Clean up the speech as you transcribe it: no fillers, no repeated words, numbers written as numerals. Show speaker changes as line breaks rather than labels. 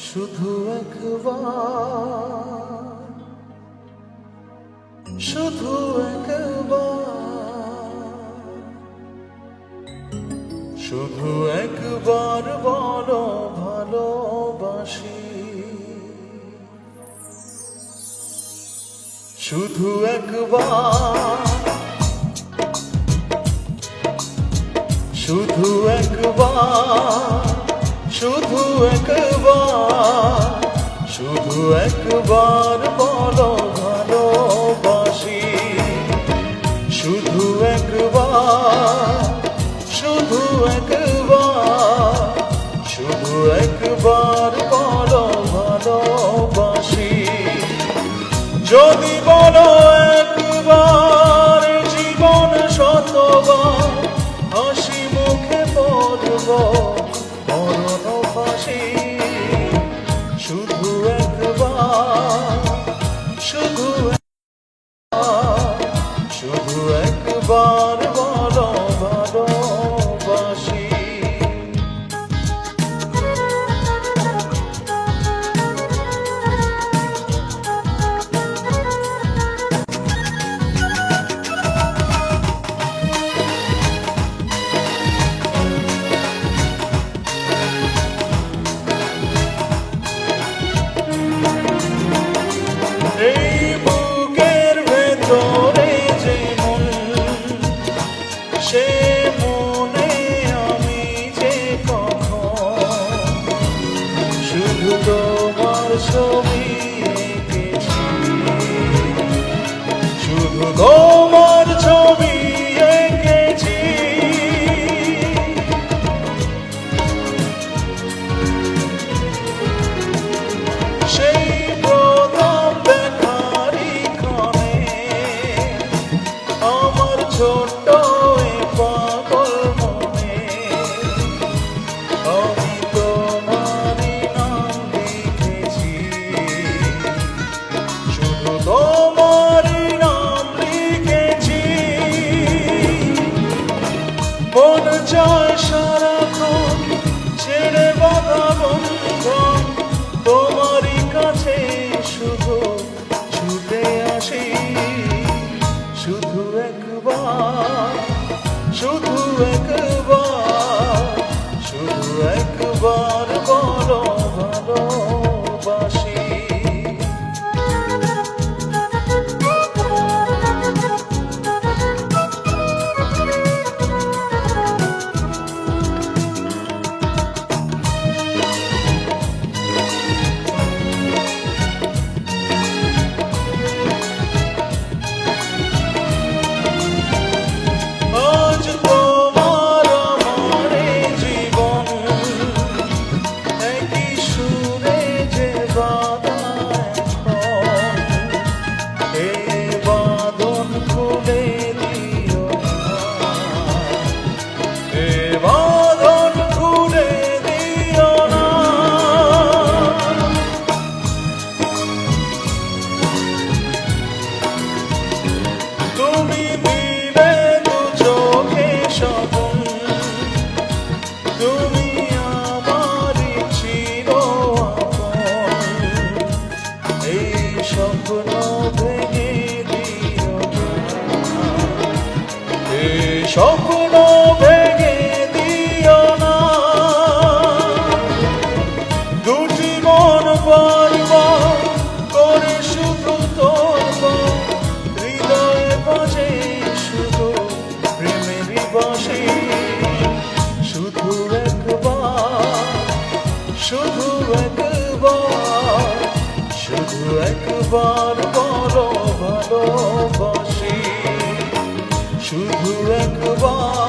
শুধু একবার, শুধু একবার, শুধু একবার বলো ভালোবাসি। শুধু একবার, শুধু একবার, শুধু একবার, শুধু একবার বলো ভালোবাসি। শুধু একবার, শুধু একবার, শুধু একবার বলো ভালোবাসি। যদি বলো একবার, জীবন শতবার হাসি মুখে পড়ব মরণ ফাঁসি। শুধু একবার, শুধু একবার, শুধু একবার বলো ভালোবাসি। এই বুকের ভেতরে যে মন, সে মনে আমি যে কখন শুধু তোমার ছবি এঁকেছি, শুধু তোমার ছবি এঁকেছি। সেই ছোট্ট এ পাগল মনে আমি তোমারই নাম লিখেছি, শুধু তোমারই নাম লিখেছি। মন চায় সারাক্ষণ ছেড়ে বাঁধা বন্ধন তোমারই কাছে শুধু ছুটে আসি। শুধু একবার, শুধু একবার, শুধু একবার বলো ভালোবাসি। তুমি আমারই চির আপন, এই স্বপ্ন ভেঙে দিও না, এই স্বপ্ন ভেঙে দিও না। দুটি মন বারবার করে শুধু তোর হৃদয়ে বাজে শুধু প্রেমেরই বাঁশি। শুধু একবার, শুধু একবার, শুধু একবার বলো ভালোবাসি। শুধু একবার।